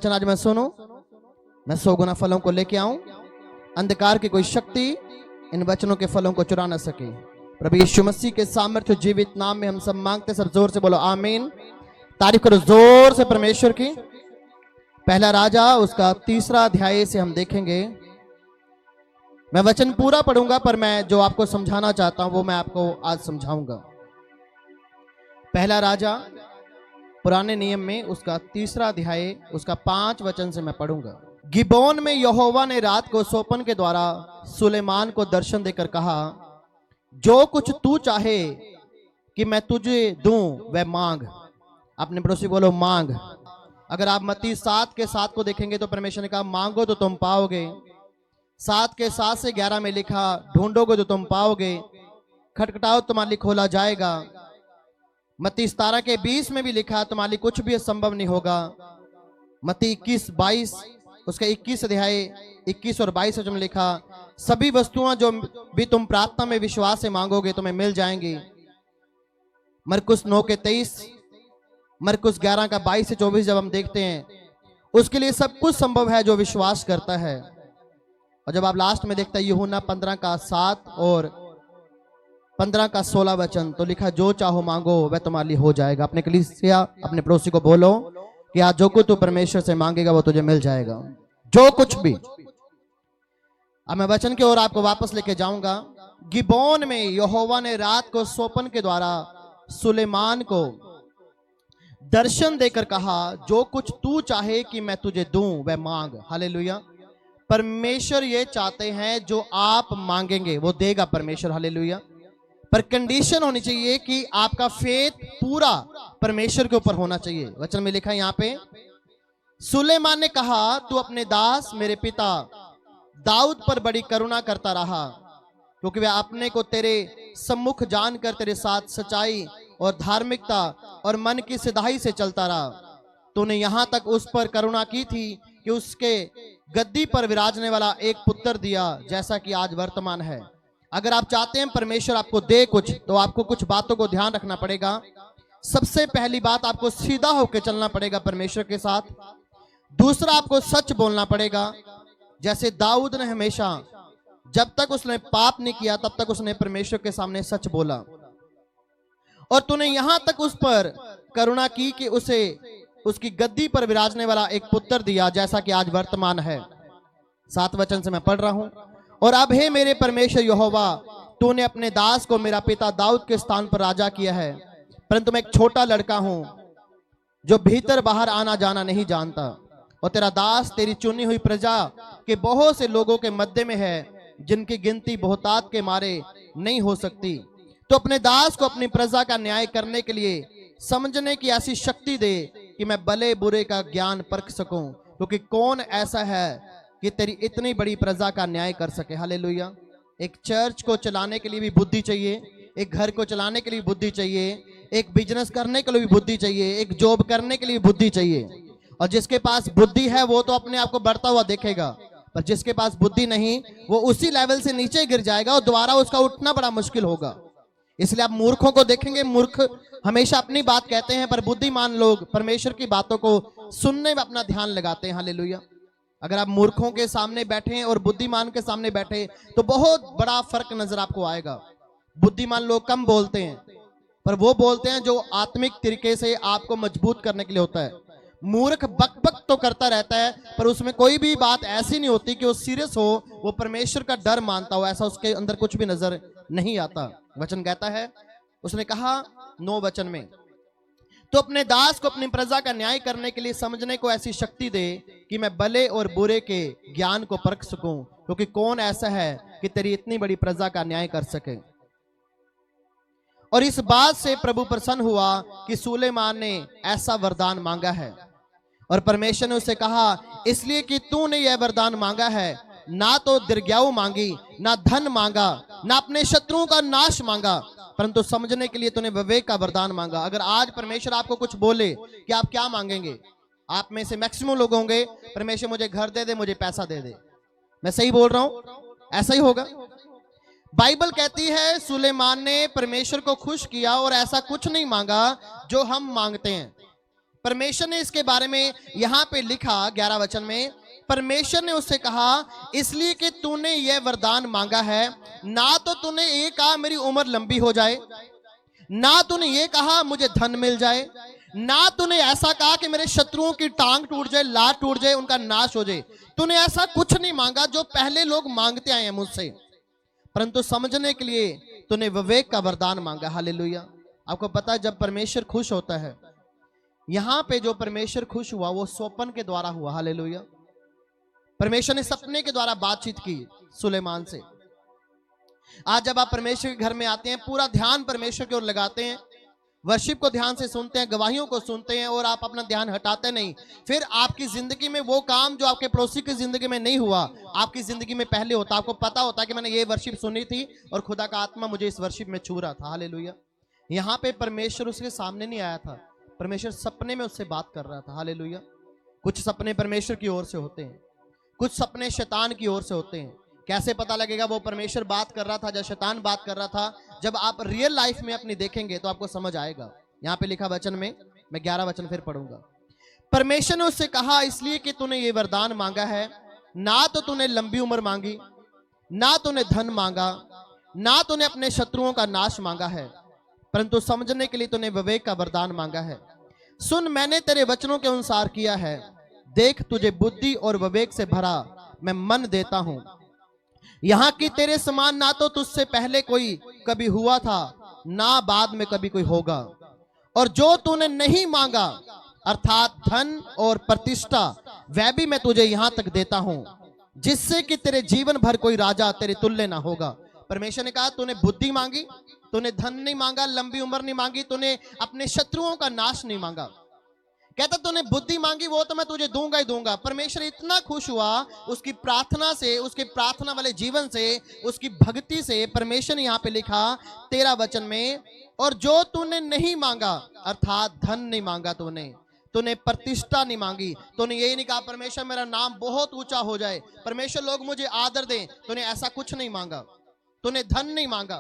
वचन आज मैं सुनूं, मैं 100 गुना फलों को लेके आऊं, अंधकार की कोई शक्ति इन वचनों के फलों को चुरा ना सके। प्रभु यीशु मसीह के सामर्थ्य जीवित नाम में हम सब मांगते, सब जोर से बोलो आमीन। तारीफ करो जोर से परमेश्वर की। पहला राजा उसका 3रा अध्याय से हम देखेंगे। मैं वचन पूरा पढ़ूंगा, पर मैं जो आपको समझाना चाहता हूं वो मैं आपको आज समझाऊंगा। पहला राजा पुराने नियम में उसका 3रा अध्याय उसका 5 वचन से मैं पढ़ूंगा। गिबोन में यहोवा ने रात को सोपन के द्वारा सुलेमान को दर्शन देकर कहा, जो कुछ तू चाहे कि मैं तुझे दूं वह मांग। अपने पड़ोसी बोलो मांग। अगर आप मत्ती 7 के 7 को देखेंगे तो परमेश्वर ने कहा मांगो तो तुम पाओगे। 7 के 7 से 11 में लिखा ढूंढोगे तो तुम पाओगे, खटखटाओ तुम्हारे लिए खोला जाएगा। मत्ती 17 के 20 में भी लिखा तुम्हारे लिए कुछ भी असंभव नहीं होगा। मत्ती 21-22 उसका 21 अध्याय 21 और 22 में लिखा सभी वस्तुएं जो भी तुम प्रार्थना में विश्वास से मांगोगे तुम्हें मिल जाएंगी। मरकुस 9 के 23, मरकुस 11 का 22 से 24 जब हम देखते हैं उसके लिए सब कुछ संभव है जो विश्वास करता है। और जब आप लास्ट में देखते हैं यूहन्ना 15 का 7 और 15 का 16 वचन तो लिखा जो चाहो मांगो वह तुम्हारे लिए हो जाएगा। अपने कलीसिया अपने पड़ोसी को बोलो कि आज जो कुछ तू परमेश्वर से मांगेगा वो तुझे मिल जाएगा, जो कुछ भी। अब मैं वचन की ओर आपको वापस लेके जाऊंगा। गिबोन में यहोवा ने रात को सोपन के द्वारा सुलेमान को दर्शन देकर कहा, जो कुछ तू चाहे कि मैं तुझे दूं वह मांग। हालेलुया। परमेश्वर ये चाहते हैं जो आप मांगेंगे वो देगा परमेश्वर। हालेलुया। पर कंडीशन होनी चाहिए कि आपका फेथ पूरा परमेश्वर के ऊपर होना चाहिए। वचन में लिखा है यहां पे सुलेमान ने कहा तू अपने दास मेरे पिता दाऊद पर बड़ी करुणा करता रहा, क्योंकि वह अपने को तेरे सम्मुख जानकर तेरे साथ सच्चाई और धार्मिकता और मन की सिधाई से चलता रहा। तूने यहां तक उस पर करुणा की थी कि उसके गद्दी पर विराजने वाला एक पुत्र दिया, जैसा कि आज वर्तमान है। अगर आप चाहते हैं परमेश्वर आपको दे कुछ, तो आपको कुछ बातों को ध्यान रखना पड़ेगा। सबसे पहली बात, आपको सीधा होकर चलना पड़ेगा परमेश्वर के साथ। दूसरा, आपको सच बोलना पड़ेगा। जैसे दाऊद ने हमेशा जब तक उसने पाप नहीं किया तब तक उसने परमेश्वर के सामने सच बोला। और तूने यहां तक उस पर करुणा की कि उसे उसकी गद्दी पर विराजने वाला एक पुत्र दिया, जैसा कि आज वर्तमान है। 7 वचन से मैं पढ़ रहा हूं। और अब हे मेरे परमेश्वर यहोवा, तूने अपने दास को मेरा पिता दाऊद के स्थान पर राजा किया है, परंतु मैं एक छोटा लड़का हूं जो भीतर बाहर आना जाना नहीं जानता, और तेरा दास तेरी चुनी हुई प्रजा के बहुत से लोगों के मध्य में है, जिनकी गिनती बहुतात के मारे नहीं हो सकती। तो अपने दास को अपनी प्रजा का न्याय करने के लिए समझने की ऐसी शक्ति दे कि मैं भले बुरे का ज्ञान परख सकूं, क्योंकि कौन ऐसा है कि तेरी इतनी बड़ी प्रजा का न्याय कर सके। हालेलुया। एक चर्च को चलाने के लिए भी बुद्धि चाहिए, एक घर को चलाने के लिए बुद्धि चाहिए, एक बिजनेस करने के लिए भी बुद्धि चाहिए, एक जॉब करने के लिए बुद्धि चाहिए। और जिसके पास बुद्धि है वो तो अपने आप को बढ़ता हुआ देखेगा, पर जिसके पास बुद्धि नहीं वो उसी लेवल से नीचे गिर जाएगा और दोबारा उसका उठना बड़ा मुश्किल होगा। इसलिए आप मूर्खों को देखेंगे, मूर्ख हमेशा अपनी बात कहते हैं, पर बुद्धिमान लोग परमेश्वर की बातों को सुनने में अपना ध्यान लगाते हैं। हालेलुया। अगर आप मूर्खों के सामने बैठे और बुद्धिमान के सामने बैठे तो बहुत बड़ा फर्क नजर आपको आएगा। बुद्धिमान लोग कम बोलते हैं, पर वो बोलते हैं जो आत्मिक तरीके से आपको मजबूत करने के लिए होता है। मूर्ख बक बक तो करता रहता है, पर उसमें कोई भी बात ऐसी नहीं होती कि वो सीरियस हो, वो परमेश्वर का डर मानता हो, ऐसा उसके अंदर कुछ भी नजर नहीं आता। वचन कहता है, उसने कहा 9 वचन में, तो अपने दास को अपनी प्रजा का न्याय करने के लिए समझने को ऐसी शक्ति दे कि मैं भले और बुरे के ज्ञान को परख सकूं, क्योंकि कौन ऐसा है कि तेरी इतनी बड़ी प्रजा का न्याय कर सके। और इस बात से प्रभु प्रसन्न हुआ कि सुलेमान ने ऐसा वरदान मांगा है। और परमेश्वर ने उससे कहा, इसलिए कि तूने यह वरदान मांगा है, ना तो दीर्घायु मांगी, ना धन मांगा, ना अपने शत्रुओं का नाश मांगा, परंतु समझने के लिए तूने विवेक का वरदान मांगा। अगर आज परमेश्वर आपको कुछ बोले कि आप क्या मांगेंगे, आप में से मैक्सिमम लोग होंगे परमेश्वर मुझे घर दे दे, मुझे पैसा दे दे। मैं सही बोल रहा हूं? ऐसा ही होगा। बाइबल कहती है सुलेमान ने परमेश्वर को खुश किया और ऐसा कुछ नहीं मांगा जो हम मांगते हैं। परमेश्वर ने इसके बारे में यहां पे लिखा 11 वचन में, परमेश्वर ने उससे कहा इसलिए कि तूने यह वरदान मांगा है, ना तो तूने ये कहा मेरी उम्र लंबी हो जाए, ना तूने ये कहा मुझे धन मिल जाए, ना तूने ऐसा कहा कि मेरे शत्रुओं की टांग टूट जाए, लात टूट जाए, उनका नाश हो जाए। तूने ऐसा कुछ नहीं मांगा जो पहले लोग मांगते आए हैं मुझसे, परंतु समझने के लिए तूने विवेक का वरदान मांगा। हालेलुया। आपको पता है जब परमेश्वर खुश होता है, यहां पे जो परमेश्वर खुश हुआ वो स्वप्न के द्वारा हुआ। हालेलुया। परमेश्वर ने सपने के द्वारा बातचीत की सुलेमान से। आज जब आप परमेश्वर के घर में आते हैं, पूरा ध्यान परमेश्वर की ओर लगाते हैं, वर्शिप को ध्यान से सुनते हैं, गवाहियों को सुनते हैं और आप अपना ध्यान हटाते नहीं, फिर आपकी जिंदगी में वो काम जो आपके पड़ोसी की जिंदगी में नहीं हुआ, आपकी जिंदगी में पहले होता। आपको पता होता कि मैंने ये वर्शिप सुनी थी और खुदा का आत्मा मुझे इस वर्शिप में छू रहा था। हालेलुया। यहाँ पे परमेश्वर उसके सामने नहीं आया था, परमेश्वर सपने में उससे बात कर रहा था। हालेलुया। कुछ सपने परमेश्वर की ओर से होते हैं, कुछ सपने शैतान की ओर से होते हैं। कैसे पता लगेगा वो परमेश्वर बात कर रहा था या शैतान बात कर रहा था? जब आप रियल लाइफ में अपनी देखेंगे तो आपको समझ आएगा। यहाँ पे लिखा वचन में, मैं 11 वचन फिर पढ़ूंगा। परमेश्वर ने उससे कहा इसलिए कि तूने ये वरदान मांगा है, ना तो तूने लंबी उम्र मांगी, ना तूने धन मांगा, ना तूने अपने शत्रुओं का नाश मांगा है, परंतु समझने के लिए तूने विवेक का वरदान मांगा है। सुन, मैंने तेरे वचनों के अनुसार किया है। देख, तुझे बुद्धि और विवेक से भरा मैं मन देता हूं। यहां की तेरे समान ना तो तुझसे पहले कोई कभी हुआ था, ना बाद में कभी कोई होगा। और जो तूने नहीं मांगा अर्थात धन और प्रतिष्ठा, वह भी मैं तुझे यहां तक देता हूं, जिससे कि तेरे जीवन भर कोई राजा तेरे तुल्य ना होगा। परमेश्वर ने कहा तूने बुद्धि मांगी, तूने धन नहीं मांगा, लंबी उम्र नहीं मांगी, तूने अपने शत्रुओं का नाश नहीं मांगा। कहता तूने बुद्धि मांगी, वो तो मैं तुझे दूंगा ही दूंगा। परमेश्वर इतना खुश हुआ उसकी प्रार्थना से, उसके प्रार्थना वाले जीवन से, उसकी भक्ति से। परमेश्वर ने यहाँ पे लिखा 13 वचन में, और जो तूने नहीं मांगा अर्थात धन नहीं मांगा, तूने प्रतिष्ठा नहीं मांगी, तूने यही नहीं कहा परमेश्वर मेरा नाम बहुत ऊंचा हो जाए, परमेश्वर लोग मुझे आदर दें, तूने ऐसा कुछ नहीं मांगा। तूने धन नहीं मांगा,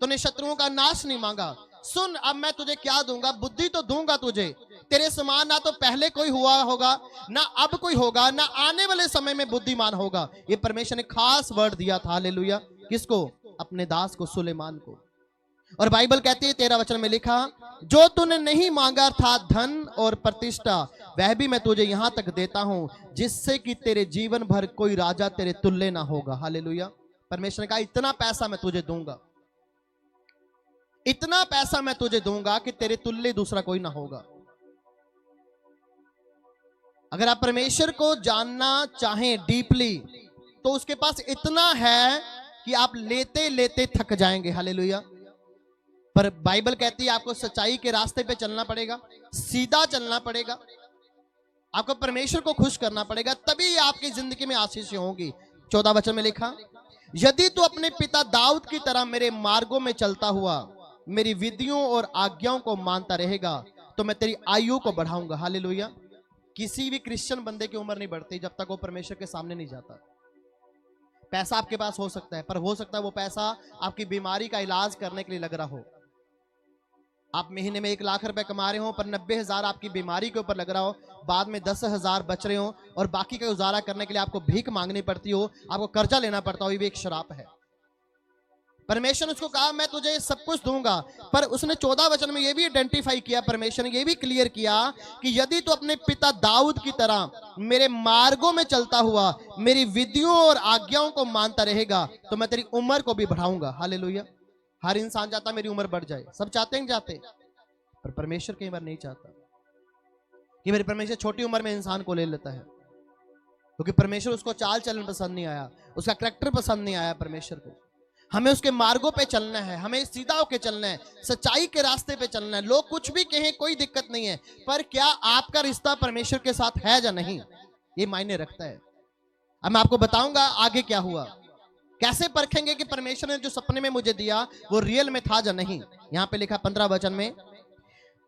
तूने शत्रुओं का नाश नहीं मांगा। सुन, अब मैं तुझे क्या दूंगा? बुद्धि तो दूंगा तुझे। तेरे समान ना तो पहले कोई हुआ होगा, ना अब कोई होगा, ना आने वाले समय में बुद्धिमान होगा। ये परमेश्वर ने खास वर्ड दिया था। हालेलुया। किसको? अपने दास को, सुलेमान को। और बाइबल कहती है 13 वचन में लिखा, जो तूने नहीं मांगा अर्थात धन और प्रतिष्ठा, वह भी मैं तुझे यहां तक देता हूं, जिससे कि तेरे जीवन भर कोई राजा तेरे तुल्य ना होगा। हालेलुया। परमेश्वर ने कहा इतना पैसा मैं तुझे दूंगा, इतना पैसा मैं तुझे दूंगा कि तेरे तुल्य दूसरा कोई ना होगा। अगर आप परमेश्वर को जानना चाहें डीपली, तो उसके पास इतना है कि आप लेते लेते थक जाएंगे। हालेलुया। पर बाइबल कहती है आपको सच्चाई के रास्ते पे चलना पड़ेगा, सीधा चलना पड़ेगा, आपको परमेश्वर को खुश करना पड़ेगा, तभी आपकी जिंदगी में आशीषें होंगी। 14 वचन में लिखा, यदि तू अपने पिता दाऊद की तरह मेरे मार्गों में चलता हुआ मेरी विधियों और आज्ञाओं को मानता रहेगा, तो मैं तेरी आयु को बढ़ाऊंगा। हालेलुया। किसी भी क्रिश्चियन बंदे की उम्र नहीं बढ़ती जब तक वो परमेश्वर के सामने नहीं जाता। पैसा आपके पास हो सकता है, पर हो सकता है वो पैसा आपकी बीमारी का इलाज करने के लिए लग रहा हो। आप महीने में 1 लाख रुपए कमा रहे हो, पर 90,000 आपकी बीमारी के ऊपर लग रहा हो, बाद में 10,000 बच रहे हो और बाकी का गुजारा करने के लिए आपको भीख मांगनी पड़ती हो, आपको कर्जा लेना पड़ता हो, ये भी एक श्राप है। परमेश्वर ने उसको कहा मैं तुझे सब कुछ दूंगा, पर उसने 14 वचन में ये भी आइडेंटिफाई किया, परमेश्वर ने ये भी क्लियर किया कि यदि तू अपने पिता दाऊद की तरह मेरे मार्गों में चलता हुआ मेरी विधियों और आज्ञाओं को मानता रहेगा, तो मैं तेरी उम्र को भी बढ़ाऊंगा। हालेलुया। हर इंसान चाहता मेरी उम्र बढ़ जाए, सब चाहते हैं, जाते, पर परमेश्वर कई बार नहीं चाहता कि मेरे परमेश्वर छोटी उम्र में इंसान को ले लेता है, क्योंकि परमेश्वर उसको चाल चलन पसंद नहीं आया, उसका करैक्टर पसंद नहीं आया परमेश्वर को। हमें उसके मार्गों पे चलना है, हमें सीधा होके चलना है, सच्चाई के रास्ते पे चलना है। लोग कुछ भी कहें कोई दिक्कत नहीं है, पर क्या आपका रिश्ता परमेश्वर के साथ है या नहीं, ये मायने रखता है। अब मैं आपको बताऊंगा आगे क्या हुआ, कैसे परखेंगे कि परमेश्वर ने जो सपने में मुझे दिया वो रियल में था या नहीं। यहां पे लिखा 15 वचन में,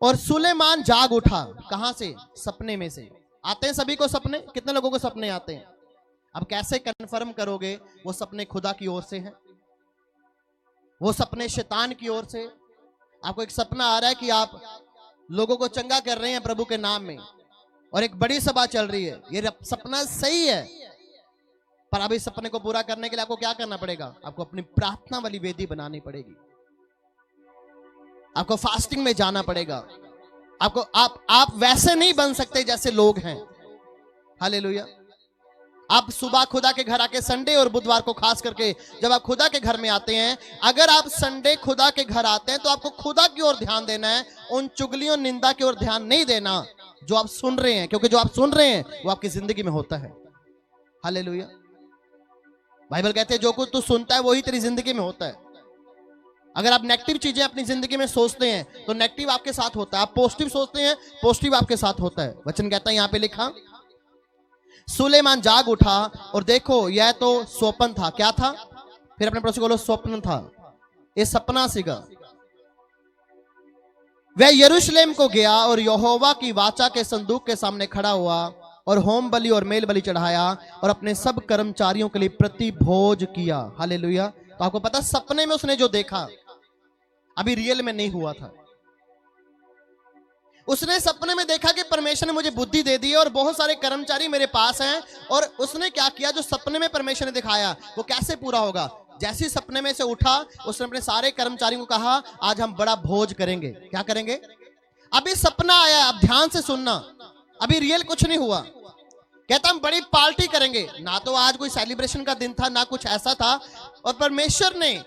और सुलेमान जाग उठा। कहां से? सपने में से। आते हैं सभी को सपने, कितने लोगों को सपने आते हैं? अब कैसे कंफर्म करोगे वो सपने खुदा की ओर से हैं, वो सपने शैतान की ओर से? आपको एक सपना आ रहा है कि आप लोगों को चंगा कर रहे हैं प्रभु के नाम में, और एक बड़ी सभा चल रही है। ये सपना सही है, पर अब इस सपने को पूरा करने के लिए आपको क्या करना पड़ेगा? आपको अपनी प्रार्थना वाली वेदी बनानी पड़ेगी, आपको फास्टिंग में जाना पड़ेगा। आपको आप वैसे नहीं बन सकते जैसे लोग हैं। हालेलुया। आप सुबह खुदा के घर आके, संडे और बुधवार को खास करके जब आप खुदा के घर में आते हैं, अगर आप संडे खुदा के घर आते हैं तो आपको खुदा की ओर ध्यान देना है, उन चुगलियों निंदा की ओर ध्यान नहीं देना जो आप सुन रहे हैं, क्योंकि जो आप सुन रहे हैं वो आपकी जिंदगी में होता है। हालेलुया। बाइबल कहते हैं जो कुछ तू सुनता है वही तेरी जिंदगी में होता है। अगर आप नेगेटिव चीजें अपनी जिंदगी में सोचते हैं तो नेगेटिव आपके साथ होता है, आप पॉजिटिव सोचते हैं पॉजिटिव आपके साथ होता है। वचन कहता है, यहां पे लिखा, सुलेमान जाग उठा और देखो यह तो स्वप्न था। क्या था? फिर अपने पड़ोसी को बोलो, स्वप्न था, ये सपना सीगा। वह यरूशलेम को गया और यहोवा की वाचा के संदूक के सामने खड़ा हुआ और होम बलि और मेल बलि चढ़ाया और अपने सब कर्मचारियों के लिए प्रति भोज किया। हालेलुया। तो आपको पता, सपने में उसने जो देखा अभी रियल में नहीं हुआ था। उसने सपने में देखा कि परमेश्वर ने मुझे बुद्धि दे दी है और बहुत सारे कर्मचारी मेरे पास हैं, और उसने क्या किया, जो सपने में परमेश्वर ने दिखाया वो कैसे पूरा होगा। जैसे ही सपने में से उठा, उसने अपने सारे कर्मचारियों को कहा, आज हम बड़ा भोज करेंगे। क्या करेंगे? अभी सपना आया, अब ध्यान से सुनना, अभी रियल कुछ नहीं हुआ। कहता हम बड़ी पार्टी करेंगे। ना तो आज कोई सेलिब्रेशन का दिन था, ना कुछ ऐसा था, और परमेश्वर ने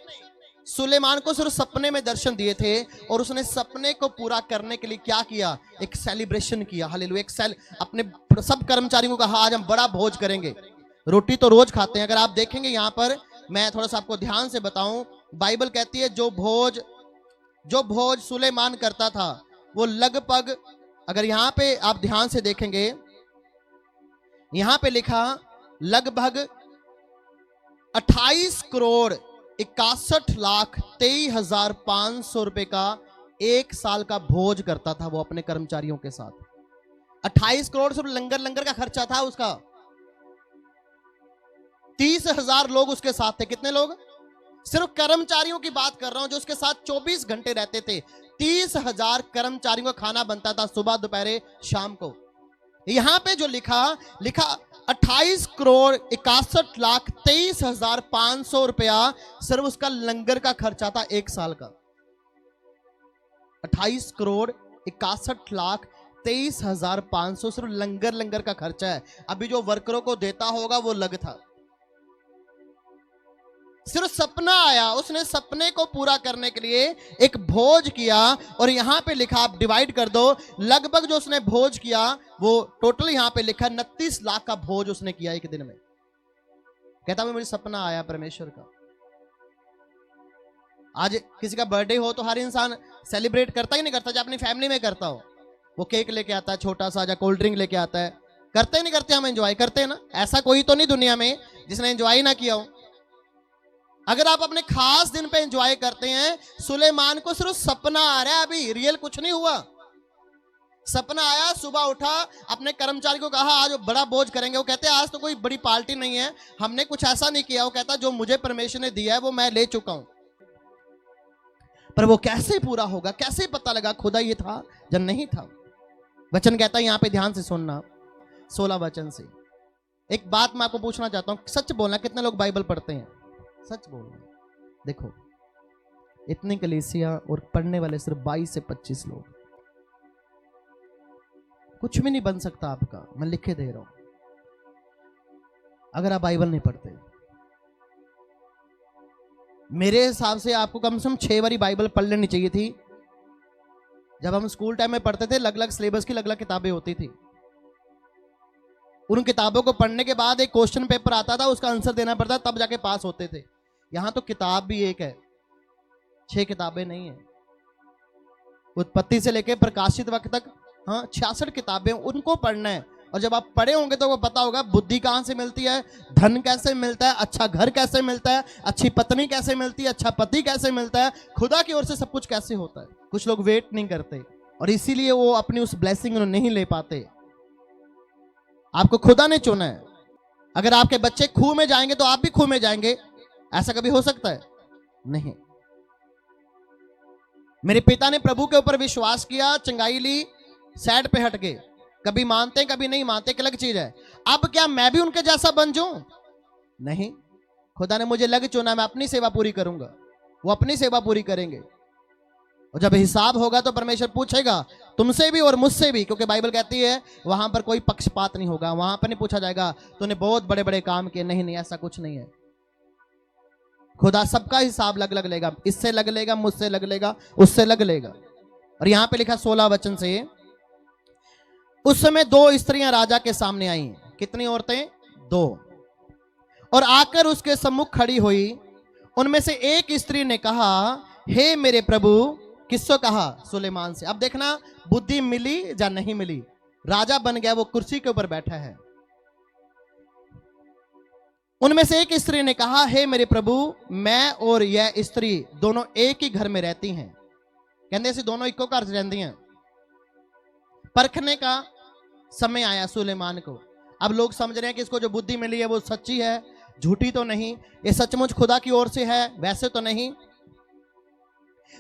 सुलेमान को सिर्फ सपने में दर्शन दिए थे, और उसने सपने को पूरा करने के लिए क्या किया? एक सेलिब्रेशन किया। हालेलुया। अपने सब कर्मचारियों को कहा, आज हम बड़ा भोज करेंगे। रोटी तो रोज खाते हैं। अगर आप देखेंगे यहां पर, मैं थोड़ा सा आपको ध्यान से बताऊं, बाइबल कहती है जो भोज सुलेमान करता था वो लगभग, अगर यहां पे आप ध्यान से देखेंगे, यहां पे लिखा लगभग 28 करोड़ 61,23,500 रुपए का एक साल का भोज करता था वो अपने कर्मचारियों के साथ। 28 करोड़ सिर्फ लंगर का खर्चा था उसका। 30,000 लोग उसके साथ थे। कितने लोग? सिर्फ कर्मचारियों की बात कर रहा हूं जो उसके साथ 24 घंटे रहते थे। 30,000 कर्मचारियों का खाना बनता था सुबह, दोपहर, शाम को। यहां पे जो लिखा 28 करोड़ 61,23,500 रुपया सिर्फ उसका लंगर का खर्चा था एक साल का। 28 करोड़ 61,23,500 सिर्फ लंगर का खर्चा है। अभी जो वर्करों को देता होगा वो अलग था। सिर्फ सपना आया, उसने सपने को पूरा करने के लिए एक भोज किया, और यहां पे लिखा, आप डिवाइड कर दो, लगभग जो उसने भोज किया वो टोटल यहां पे लिखा 29 लाख का भोज उसने किया एक दिन में। कहता मुझे सपना आया परमेश्वर का। आज किसी का बर्थडे हो तो हर इंसान सेलिब्रेट करता ही नहीं करता, जो अपनी फैमिली में करता हो। वो केक लेके आता है छोटा सा, या कोल्ड ड्रिंक लेके आता है। करते ही नहीं करते? हम एंजॉय करते हैं ना। ऐसा कोई तो नहीं दुनिया में जिसने एंजॉय ना किया हो। अगर आप अपने खास दिन पे एंजॉय करते हैं, सुलेमान को सिर्फ सपना आ रहा है, अभी रियल कुछ नहीं हुआ। सपना आया, सुबह उठा, अपने कर्मचारी को कहा आज बड़ा भोज करेंगे। वो कहते हैं आज तो कोई बड़ी पार्टी नहीं है, हमने कुछ ऐसा नहीं किया। वो कहता जो मुझे परमेश्वर ने दिया है वो मैं ले चुका हूं। पर वो कैसे पूरा होगा? कैसे पता लगा खुदा ये था जब नहीं था? वचन कहता है, यहां पे ध्यान से सुनना, 16 वचन से एक बात मैं आपको पूछना चाहता हूं। सच बोलना, कितने लोग बाइबल पढ़ते हैं? सच बोलना। देखो इतनी कलीसिया और पढ़ने वाले सिर्फ 22 से 25 लोग। कुछ भी नहीं बन सकता आपका, मैं लिखे दे रहा हूं, अगर आप बाइबल नहीं पढ़ते। मेरे हिसाब से आपको कम से कम 6 बारी बाइबल पढ़ लेनी चाहिए थी। जब हम स्कूल टाइम में पढ़ते थे, अलग अलग सिलेबस की अलग अलग किताबें होती थी। उन किताबों को पढ़ने के बाद एक क्वेश्चन पेपर आता था, उसका आंसर देना पड़ता, तब जाके पास होते थे। यहां तो किताब भी एक है, 6 किताबें नहीं है। उत्पत्ति से लेकर प्रकाशित वक्त तक 66 किताबें, उनको पढ़ना है। और जब आप पढ़े होंगे तो वो पता होगा बुद्धि कहां से मिलती है, धन कैसे मिलता है, अच्छा घर कैसे मिलता है, अच्छी पत्नी कैसे मिलती है, अच्छा पति कैसे मिलता है, खुदा की ओर से सब कुछ कैसे होता है। कुछ लोग वेट नहीं करते और इसीलिए वो अपनी उस ब्लेसिंग नहीं ले पाते। आपको खुदा ने चुना है। अगर आपके बच्चे खूह में जाएंगे तो आप भी खूह में जाएंगे, ऐसा कभी हो सकता है? नहीं। मेरे पिता ने प्रभु के ऊपर विश्वास किया, चंगाई ली, साइड पे हट गए। कभी मानते कभी नहीं मानते, एक अलग चीज है। अब क्या मैं भी उनके जैसा बन जाऊं? नहीं, खुदा ने मुझे लग चुना, मैं अपनी सेवा पूरी करूंगा, वो अपनी सेवा पूरी करेंगे। और जब हिसाब होगा तो परमेश्वर पूछेगा तुमसे भी और मुझसे भी, क्योंकि बाइबल कहती है वहां पर कोई पक्षपात नहीं होगा। वहां पर नहीं पूछा जाएगा तूने बहुत बड़े बड़े काम किए, नहीं नहीं, ऐसा कुछ नहीं है। खुदा सबका हिसाब लग लग लेगा, इससे लग लेगा, मुझसे लग लेगा, उससे लग लेगा। और यहां पे लिखा 16 वचन से, उस समय 2 स्त्रियां राजा के सामने आई। कितनी औरतें? 2। और आकर उसके सम्मुख खड़ी हुई। उनमें से एक स्त्री ने कहा, हे मेरे प्रभु। किससे कहा? सुलेमान से। अब देखना, बुद्धि मिली या नहीं मिली, राजा बन गया, वो कुर्सी के ऊपर बैठा है। उनमें से एक स्त्री ने कहा, हे मेरे प्रभु, मैं और यह स्त्री दोनों एक ही घर में रहती हैं। कहते ऐसे दोनों इको घर से रहती हैं। परखने का समय आया सुलेमान को। अब लोग समझ रहे हैं कि इसको जो बुद्धि मिली है वो सच्ची है, झूठी तो नहीं, ये सचमुच खुदा की ओर से है, वैसे तो नहीं।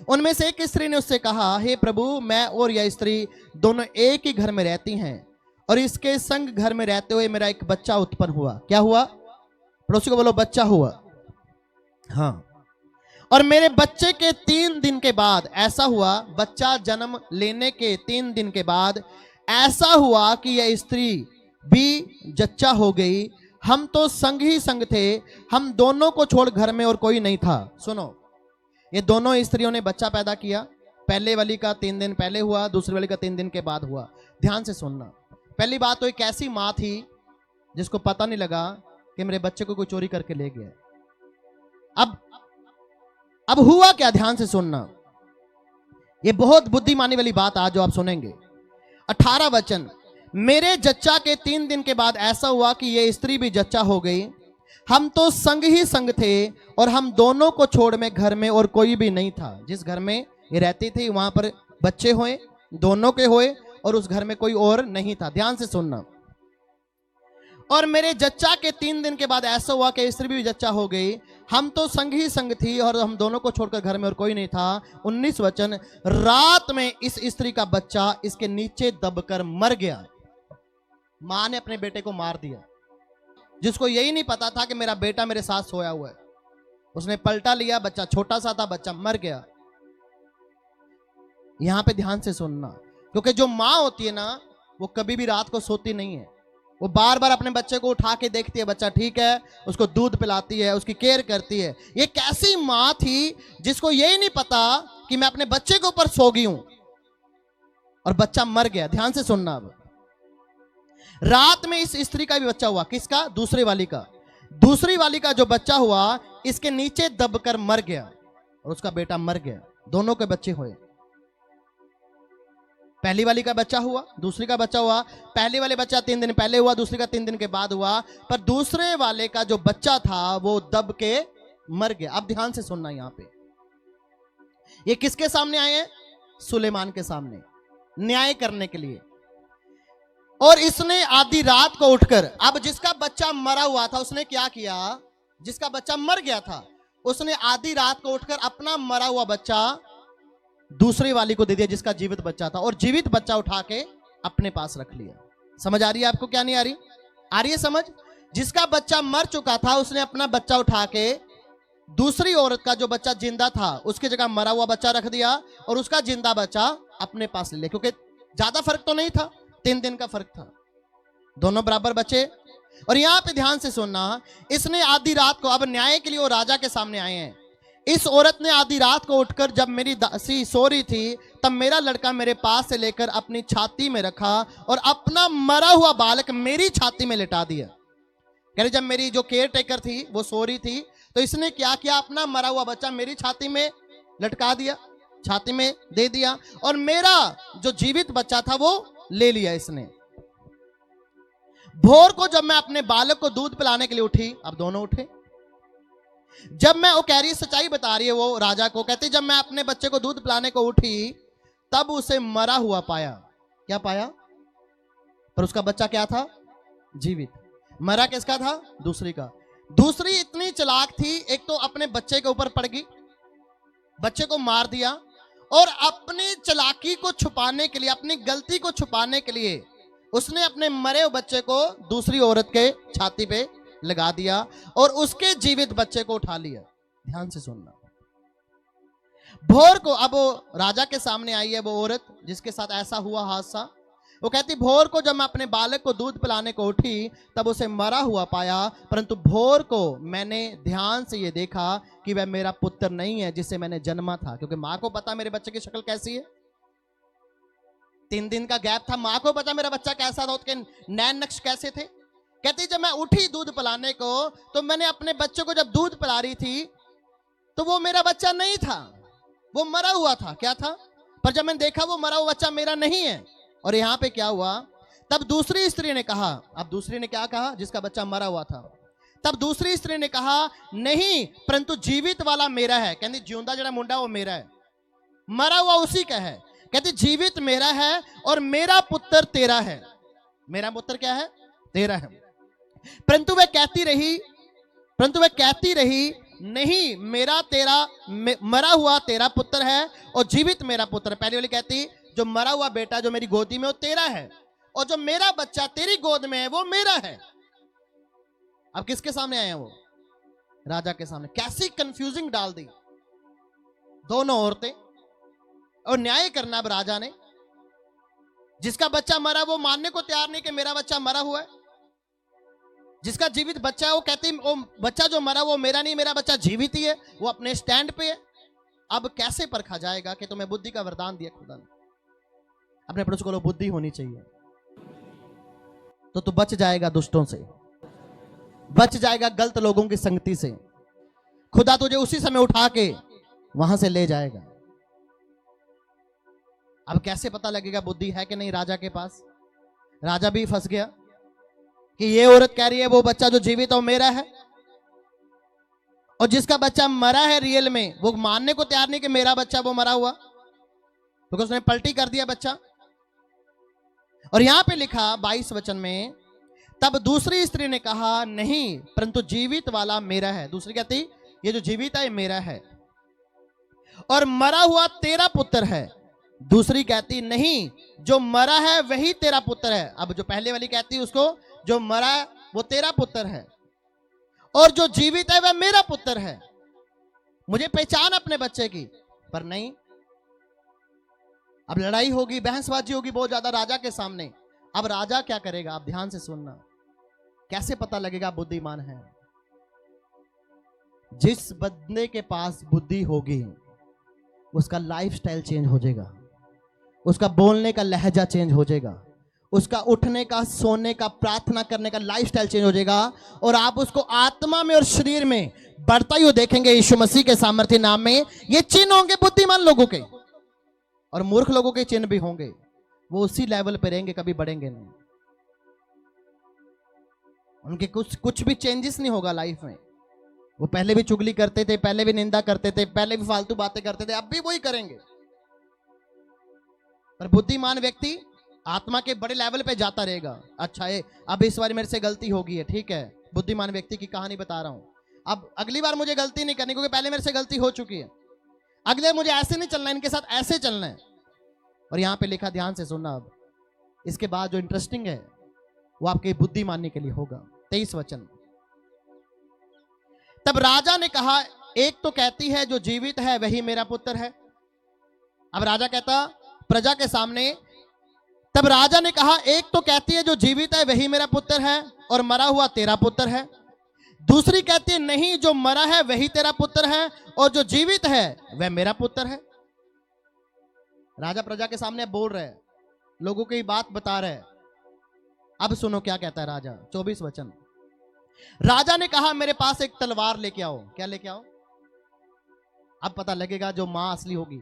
उनमें से एक स्त्री ने उससे कहा, हे प्रभु, मैं और यह स्त्री दोनों एक ही घर में रहती हैं, और इसके संग घर में रहते हुए मेरा एक बच्चा उत्पन्न हुआ। क्या हुआ? पड़ोसी को बोलो, बच्चा हुआ। हाँ। और मेरे बच्चे के 3 दिन के बाद ऐसा हुआ, बच्चा जन्म लेने के 3 दिन के बाद ऐसा हुआ कि यह स्त्री भी जच्चा हो गई। हम तो संग ही संग थे, हम दोनों को छोड़ घर में और कोई नहीं था। सुनो, ये दोनों स्त्रियों ने बच्चा पैदा किया। पहले वाली का 3 दिन पहले हुआ, दूसरी वाली का 3 दिन के बाद हुआ। ध्यान से सुनना। पहली बात तो एक ऐसी माँ थी जिसको पता नहीं लगा कि मेरे बच्चे को कोई चोरी करके ले गया। अब हुआ क्या? ध्यान से सुनना, ये बहुत बुद्धिमानी वाली बात आज जो आप सुनेंगे। 18 वचन, मेरे जच्चा के 3 दिन के बाद ऐसा हुआ कि ये स्त्री भी जच्चा हो गई। हम तो संग ही संग थे, और हम दोनों को छोड़ में घर में और कोई भी नहीं था। जिस घर में ये रहती थी वहां पर बच्चे हुए, दोनों के हुए, और उस घर में कोई और नहीं था। ध्यान से सुनना। और मेरे जच्चा के 3 दिन के बाद ऐसा हुआ कि स्त्री भी जच्चा हो गई। हम तो संग ही संग थी, और हम दोनों को छोड़कर घर में और कोई नहीं था। 19 वचन, रात में इस स्त्री का बच्चा इसके नीचे दबकर मर गया। मां ने अपने बेटे को मार दिया, जिसको यही नहीं पता था कि मेरा बेटा मेरे साथ सोया हुआ है। उसने पलटा लिया, बच्चा छोटा सा था, बच्चा मर गया। यहां पे ध्यान से सुनना, क्योंकि जो मां होती है ना, वो कभी भी रात को सोती नहीं है। वो बार बार अपने बच्चे को उठा के देखती है, बच्चा ठीक है, उसको दूध पिलाती है, उसकी केयर करती है। ये कैसी मां थी जिसको यही नहीं पता कि मैं अपने बच्चे के ऊपर सो गई हूं और बच्चा मर गया। ध्यान से सुनना। अब रात में इस स्त्री का भी बच्चा हुआ। किसका? दूसरी वाली का। दूसरी वाली का जो बच्चा हुआ इसके नीचे दबकर मर गया, और उसका बेटा मर गया। दोनों के बच्चे हुए। पहली वाली का बच्चा हुआ, दूसरी का बच्चा हुआ। पहले वाले बच्चा 3 दिन पहले हुआ, दूसरी का 3 दिन के बाद हुआ। पर दूसरे वाले का जो बच्चा था वो दब के मर गया। अब ध्यान से सुनना, यहां पे ये किसके सामने आए हैं? सुलेमान के सामने, न्याय करने के लिए। और इसने आधी रात को उठकर, अब जिसका बच्चा मरा हुआ था उसने क्या किया? जिसका बच्चा मर गया था उसने आधी रात को उठकर अपना मरा हुआ बच्चा दूसरी वाली को दे दिया, जिसका जीवित बच्चा था, और जीवित बच्चा उठा के अपने पास रख लिया। समझ आ रही है आपको? क्या नहीं आ रही? आ रही है समझ? जिसका बच्चा मर चुका था उसने अपना बच्चा उठा के दूसरी औरत का जो बच्चा जिंदा था उसकी जगह मरा हुआ बच्चा रख दिया, और उसका जिंदा बच्चा अपने पास ले लिया। क्योंकि ज्यादा फर्क तो नहीं था, 3 दिन का फर्क था, दोनों बराबर बचे। और यहां पे ध्यान से सुनना, इसने आधी रात को, अब न्याय के लिए वो राजा के सामने आए हैं। इस औरत ने आधी रात को उठकर, जब मेरी दासी सो रही थी तब मेरा लड़का मेरे पास से लेकर अपनी छाती में रखा और अपना मरा हुआ बालक मेरी छाती में लिटा दिया। कह रहे जब मेरी जो केयर टेकर थी वो सो रही थी तो इसने क्या किया? अपना मरा हुआ बच्चा मेरी छाती में लटका दिया, छाती में दे दिया, और मेरा जो जीवित बच्चा था वो ले लिया इसने। भोर को जब मैं अपने बालक को दूध पिलाने के लिए उठी, अब दोनों उठे, जब मैं, वो कह रही सच्चाई बता रही है वो राजा को, कहती जब मैं अपने बच्चे को दूध पिलाने को उठी तब उसे मरा हुआ पाया। क्या पाया? पर उसका बच्चा क्या था? जीवित। मरा किसका था? दूसरी का। दूसरी इतनी चालाक थी, एक तो अपने बच्चे के ऊपर पड़ गई, बच्चे को मार दिया, और अपनी चालाकी को छुपाने के लिए, अपनी गलती को छुपाने के लिए उसने अपने मरे हुए बच्चे को दूसरी औरत के छाती पे लगा दिया और उसके जीवित बच्चे को उठा लिया। ध्यान से सुनना। भोर को अब वो राजा के सामने आई है वो औरत जिसके साथ ऐसा हुआ हादसा। वो कहती, भोर को जब मैं अपने बालक को दूध पिलाने को उठी तब उसे मरा हुआ पाया, परंतु भोर को मैंने ध्यान से ये देखा कि वह मेरा पुत्र नहीं है जिसे मैंने जन्मा था। क्योंकि माँ को पता मेरे बच्चे की शक्ल कैसी है, 3 दिन का गैप था, माँ को पता मेरा बच्चा कैसा था, उसके नैन नक्श कैसे थे। कहती, जब मैं उठी दूध पिलाने को तो मैंने अपने बच्चे को जब दूध पिला रही थी तो वो मेरा बच्चा नहीं था, वो मरा हुआ था। क्या था? पर जब मैंने देखा वो मरा हुआ बच्चा मेरा नहीं है। और यहां पे क्या हुआ, तब दूसरी स्त्री ने कहा, अब दूसरी ने क्या कहा, जिसका बच्चा मरा हुआ था, तब दूसरी स्त्री ने कहा, नहीं परंतु जीवित वाला मेरा है। कहती, जिंदा जड़ा मुंडा वो मेरा है, मरा हुआ उसी का है। कहती, जीवित मेरा है और मेरा पुत्र तेरा है। मेरा पुत्र क्या है? तेरा है। परंतु वह कहती रही, नहीं मेरा तेरा मरा हुआ तेरा पुत्र है और जीवित मेरा पुत्र। पहली वाली कहती, जो मरा हुआ बेटा जो मेरी गोदी में वो तेरा है और जो मेरा बच्चा तेरी गोद में है वो मेरा है। अब किसके सामने आए हैं वो? राजा के सामने। कैसी कंफ्यूजिंग डाल दी दोनों औरतें। और न्याय करना अब राजा ने, जिसका बच्चा मरा वो मानने को तैयार नहीं कि मेरा बच्चा मरा हुआ है, जिसका जीवित बच्चा है वो कहती वो बच्चा जो मरा वो मेरा नहीं, मेरा बच्चा जीवित ही है, वो अपने स्टैंड पे है। अब कैसे परखा जाएगा कि तुम्हें बुद्धि का वरदान दिया खुदा ने? अपने पड़ोस को बुद्धि होनी चाहिए तो तू बच जाएगा दुष्टों से, बच जाएगा गलत लोगों की संगति से। खुदा तुझे उसी समय उठा के वहां से ले जाएगा। अब कैसे पता लगेगा बुद्धि है कि नहीं राजा के पास? राजा भी फंस गया कि ये औरत कह रही है वो बच्चा जो जीवित है वो मेरा है, और जिसका बच्चा मरा है रियल में वो मानने को तैयार नहीं कि मेरा बच्चा वो मरा हुआ, क्योंकि उसने पलटी कर दिया बच्चा। और यहां पे लिखा 22 वचन में, तब दूसरी स्त्री ने कहा, नहीं परंतु जीवित वाला मेरा है। दूसरी कहती, ये जो जीवित है मेरा है और मरा हुआ तेरा पुत्र है। दूसरी कहती, नहीं जो मरा है वही तेरा पुत्र है। अब जो पहले वाली कहती उसको, जो मरा वो तेरा पुत्र है और जो जीवित है वह मेरा पुत्र है, मुझे पहचान अपने बच्चे की। पर नहीं, अब लड़ाई होगी, बहसबाजी होगी बहुत ज्यादा राजा के सामने। अब राजा क्या करेगा? आप ध्यान से सुनना। कैसे पता लगेगा बुद्धिमान है? जिस बंदे के पास बुद्धि होगी उसका लाइफस्टाइल चेंज हो जाएगा, उसका बोलने का लहजा चेंज हो जाएगा, उसका उठने का, सोने का, प्रार्थना करने का लाइफस्टाइल चेंज हो जाएगा, और आप उसको आत्मा में और शरीर में बढ़ता हुआ देखेंगे यीशु मसीह के सामर्थ्य नाम में। ये चिन्ह होंगे बुद्धिमान लोगों के, और मूर्ख लोगों के चिन्ह भी होंगे। वो उसी लेवल पे रहेंगे, कभी बढ़ेंगे नहीं। उनके कुछ भी चेंजेस नहीं होगा लाइफ में। वो पहले भी चुगली करते थे, पहले भी निंदा करते थे, पहले भी फालतू बातें करते थे, अब भी वही करेंगे। पर बुद्धिमान व्यक्ति आत्मा के बड़े लेवल पे जाता रहेगा। अच्छा है, अब इस बार मेरे से गलती होगी है, ठीक है, बुद्धिमान व्यक्ति की कहानी बता रहा हूं। अब अगली बार मुझे गलती नहीं करनी, क्योंकि पहले मेरे से गलती हो चुकी है। अगले मुझे ऐसे नहीं चलना, इनके साथ ऐसे चलना है। और यहां पे लिखा, ध्यान से सुनना। अब इसके बाद जो इंटरेस्टिंग है वो आपकी बुद्धि मानने के लिए होगा। 23 वचन, तब राजा ने कहा, एक तो कहती है जो जीवित है वही मेरा पुत्र है। अब राजा कहता प्रजा के सामने, तब राजा ने कहा, एक तो कहती है जो जीवित है वही मेरा पुत्र है और मरा हुआ तेरा पुत्र है। दूसरी कहती है, नहीं जो मरा है वही तेरा पुत्र है और जो जीवित है वह मेरा पुत्र है। राजा प्रजा के सामने बोल रहे हैं, लोगों की बात बता रहे हैं। अब सुनो क्या कहता है राजा। 24 वचन, राजा ने कहा, मेरे पास एक तलवार लेके आओ। क्या लेके आओ? अब पता लगेगा जो मां असली होगी।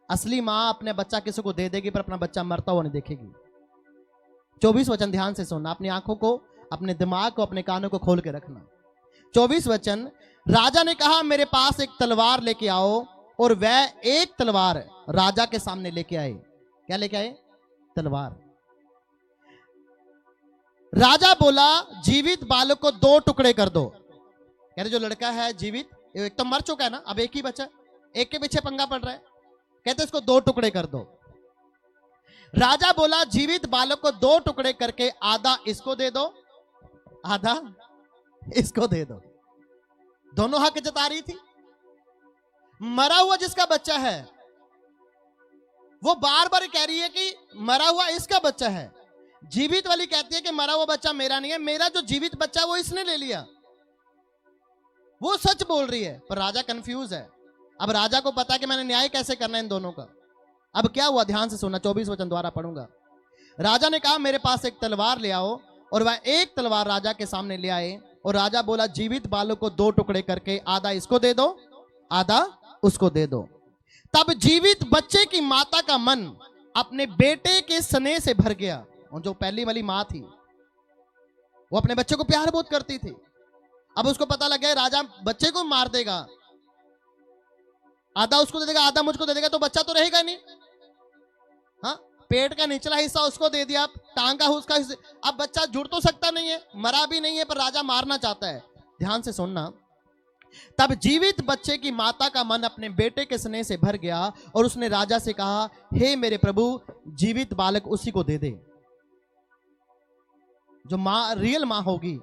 असली मां अपने बच्चा किसी को दे देगी पर अपना बच्चा मरता हुआ नहीं देखेगी। 24 वचन ध्यान से सुनना, अपनी आंखों को, अपने दिमाग को, अपने कानों को खोल के रखना। 24 वचन, राजा ने कहा, मेरे पास एक तलवार लेके आओ, और वह एक तलवार राजा के सामने लेके आए। क्या लेके आए? तलवार। राजा बोला, जीवित बालक को 2 टुकड़े कर दो। कह रहे जो लड़का है जीवित, एक तो मर चुका है ना, अब एक ही बचा, एक के पीछे पंगा पड़ रहा है। कहते इसको 2 टुकड़े कर दो। राजा बोला जीवित बालक को 2 टुकड़े करके आधा इसको दे दो, आधा इसको दे दो। दोनों हक जता रही थी। मरा हुआ जिसका बच्चा है वो बार बार कह रही है कि मरा हुआ इसका बच्चा है। जीवित वाली कहती है कि मरा हुआ बच्चा मेरा नहीं है, मेरा जो जीवित बच्चा है वो इसने ले लिया। वो सच बोल रही है, पर राजा कंफ्यूज है। अब राजा को पता है कि मैंने न्याय कैसे करना है इन दोनों का। अब क्या हुआ, ध्यान से सुनना, 24 वचन द्वारा पढ़ूंगा। राजा ने कहा मेरे पास एक तलवार ले आओ, और वह एक तलवार राजा के सामने ले आए। और राजा बोला जीवित बालक को 2 टुकड़े करके आधा इसको दे दो, आधा उसको दे दो। तब जीवित बच्चे की माता का मन अपने बेटे के स्नेह से भर गया। और जो पहली वाली मां थी वो अपने बच्चे को प्यार बहुत करती थी। अब उसको पता लग गया राजा बच्चे को मार देगा, आधा उसको दे देगा आधा मुझको दे देगा, तो बच्चा तो रहेगा नहीं। हाँ, पेट का निचला हिस्सा उसको दे दिया, टांग का उसका हिस्सा। अब बच्चा जुड़ तो सकता नहीं है, मरा भी नहीं है, पर राजा मारना चाहता है। ध्यान से सुनना। तब जीवित बच्चे की माता का मन अपने बेटे के स्नेह से भर गया, और उसने राजा से कहा हे मेरे प्रभु, जीवित बालक उसी को दे दे। जो मां रियल मां होगी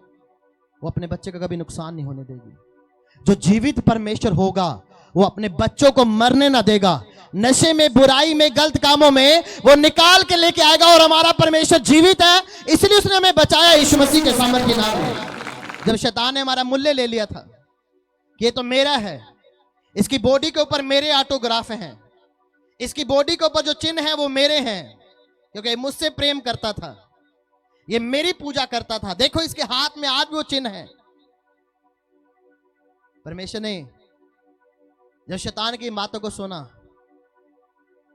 वो अपने बच्चे का कभी नुकसान नहीं होने देगी। जो जीवित परमेश्वर होगा वो अपने बच्चों को मरने ना देगा। नशे में, बुराई में, गलत कामों में वो निकाल के लेके आएगा। और हमारा परमेश्वर जीवित है, इसलिए उसने हमें बचाया यीशु मसीह के सामर्थ के नाम में। जब शैतान ने हमारा मूल्य ले लिया था कि ये तो मेरा है, इसकी बॉडी के ऊपर मेरे ऑटोग्राफ हैं, इसकी बॉडी के ऊपर जो चिन्ह है वो मेरे हैं, क्योंकि मुझसे प्रेम करता था, ये मेरी पूजा करता था। देखो इसके हाथ में आज भी वो चिन्ह है। परमेश्वर ने जब शैतान की बातों को सुना,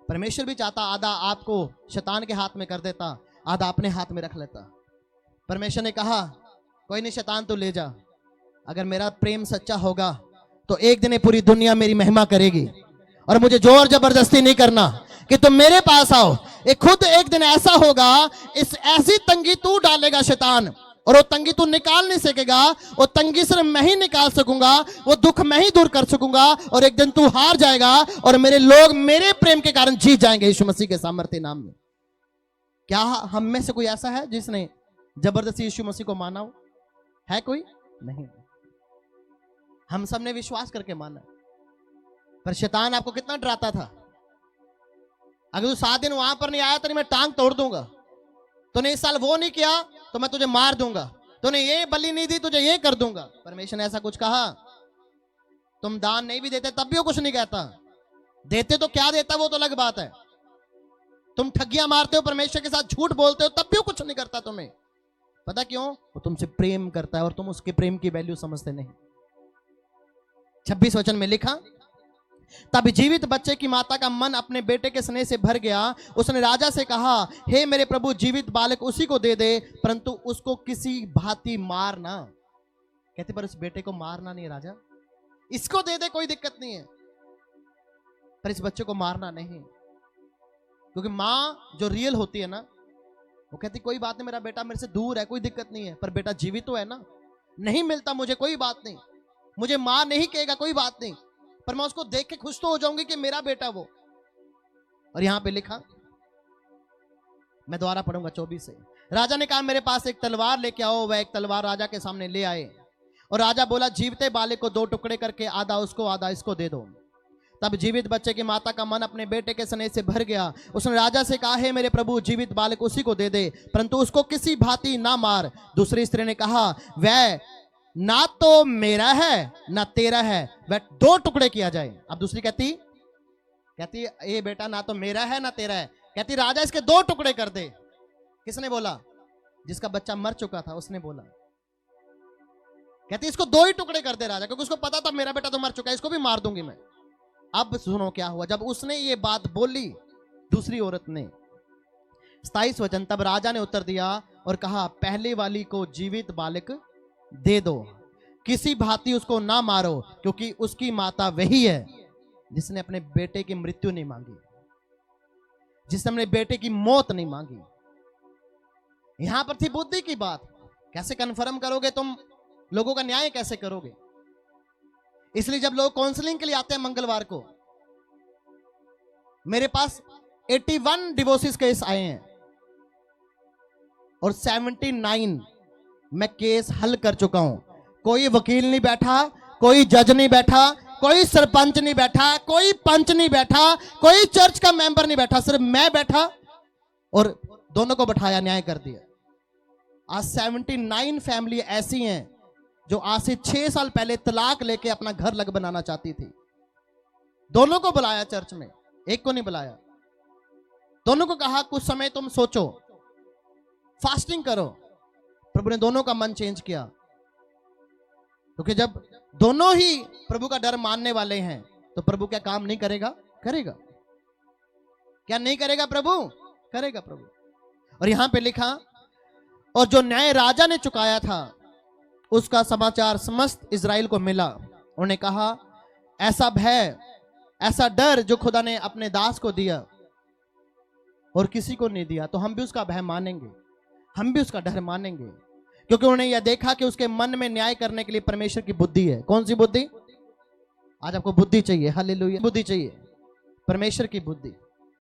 परमेश्वर भी चाहता आधा आपको शैतान के हाथ में कर देता, आधा अपने हाथ में रख लेता। परमेश्वर ने कहा कोई नहीं शैतान तो ले जा, अगर मेरा प्रेम सच्चा होगा तो एक दिन ये पूरी दुनिया मेरी महिमा करेगी। और मुझे जोर जबरदस्ती नहीं करना कि तुम मेरे पास आओ, ये खुद एक दिन ऐसा होगा, इस ऐसी तंगी तू डालेगा शैतान, और वो तंगी तू निकाल नहीं सकेगा। वो तंगी सिर्फ मैं ही निकाल सकूंगा, वो दुख मैं ही दूर कर सकूंगा, और एक दिन तू हार जाएगा और मेरे लोग मेरे प्रेम के कारण जीत जाएंगे यीशु मसीह के सामर्थ्य नाम में। क्या हम में से कोई ऐसा है जिसने जबरदस्ती यीशु मसीह को माना हो? है कोई? नहीं। हम सब ने विश्वास करके माना। पर शैतान आपको कितना डराता था, अगर तू 7 दिन वहां पर नहीं आया तो मैं टांग तोड़ दूंगा, तूने इस साल वो नहीं किया तो मैं तुझे मार दूंगा, तूने ये बलि नहीं दी तुझे ये कर दूंगा। परमेश्वर ने ऐसा कुछ कहा? तुम दान नहीं भी देते तब भी वो कुछ नहीं कहता, देते तो क्या देता वो तो अलग बात है। तुम ठगियां मारते हो, परमेश्वर के साथ झूठ बोलते हो, तब भी वो कुछ नहीं करता तुम्हें। पता क्यों? वो तुमसे प्रेम करता है और तुम उसके प्रेम की वैल्यू समझते नहीं। 26 वचन में लिखा तब जीवित बच्चे की माता का मन अपने बेटे के स्नेह से भर गया। उसने राजा से कहा हे मेरे प्रभु, जीवित बालक उसी को दे दे, परंतु उसको किसी भांति मारना। कहते पर उस बेटे को मारना नहीं राजा, इसको दे दे कोई दिक्कत नहीं है, पर इस बच्चे को मारना नहीं। क्योंकि मां जो रियल होती है ना, वो कहती कोई बात नहीं, मेरा बेटा मेरे से दूर है, कोई दिक्कत नहीं है, पर बेटा जीवित तो है ना, नहीं मिलता मुझे कोई बात नहीं, मुझे मां नहीं कहेगा कोई बात नहीं, पर मैं उसको देख के खुश तो हो जाऊंगी कि मेरा बेटा वो। और यहां पे लिखा, मैं दोबारा पढ़ूंगा 24 से। राजा ने कहा मेरे पास एक तलवार लेके आओ। वह एक तलवार राजा के सामने ले आए, और राजा बोला जीविते बालक को 2 टुकड़े करके आधा उसको आधा इसको दे दो। तब जीवित बच्चे की माता का मन अपने बेटे के स्नेह से भर गया। उसने राजा से कहा हे मेरे प्रभु, जीवित बालक उसी को दे दे, परंतु उसको किसी भांति ना मार। दूसरी स्त्री ने कहा वह ना तो मेरा है ना तेरा है, वह 2 टुकड़े किया जाए। अब दूसरी कहती ये बेटा ना तो मेरा है ना तेरा है, कहती राजा इसके 2 टुकड़े कर दे। किसने बोला? जिसका बच्चा मर चुका था उसने बोला। कहती इसको 2 ही टुकड़े कर दे राजा, क्योंकि उसको पता था मेरा बेटा तो मर चुका है, इसको भी मार दूंगी मैं। अब सुनो क्या हुआ जब उसने ये बात बोली दूसरी औरत ने। 27 वचन, तब राजा ने उत्तर दिया और कहा पहले वाली को जीवित बालक दे दो, किसी भांति उसको ना मारो, क्योंकि उसकी माता वही है जिसने अपने बेटे की मृत्यु नहीं मांगी, जिसने अपने बेटे की मौत नहीं मांगी। यहां पर थी बुद्धि की बात। कैसे कन्फर्म करोगे तुम? लोगों का न्याय कैसे करोगे? इसलिए जब लोग काउंसलिंग के लिए आते हैं मंगलवार को, मेरे पास 81 डिवोर्सेस केस आए हैं और 79 मैं केस हल कर चुका हूं। कोई वकील नहीं बैठा, कोई जज नहीं बैठा, कोई सरपंच नहीं बैठा, कोई पंच नहीं बैठा, कोई चर्च का मेंबर नहीं बैठा, सिर्फ मैं बैठा और दोनों को बैठाया, न्याय कर दिया। आज 79 फैमिली ऐसी हैं जो आज से 6 साल पहले तलाक लेके अपना घर लग बनाना चाहती थी। दोनों को बुलाया चर्च में, एक को नहीं बुलाया। दोनों को कहा कुछ समय तुम सोचो, फास्टिंग करो। प्रभु ने दोनों का मन चेंज किया, क्योंकि जब दोनों ही प्रभु का डर मानने वाले हैं तो प्रभु क्या काम नहीं करेगा? करेगा। क्या नहीं करेगा? प्रभु करेगा। प्रभु। और यहां पे लिखा, और जो न्याय राजा ने चुकाया था उसका समाचार समस्त इजराइल को मिला। उन्होंने कहा ऐसा भय, ऐसा डर जो खुदा ने अपने दास को दिया और किसी को नहीं दिया, तो हम भी उसका भय मानेंगे, हम भी उसका डर मानेंगे, क्योंकि उन्होंने यह देखा कि उसके मन में न्याय करने के लिए परमेश्वर की बुद्धि है। कौन सी बुद्धि? आज आपको बुद्धि चाहिए, हालेलुया, बुद्धि चाहिए, परमेश्वर की बुद्धि।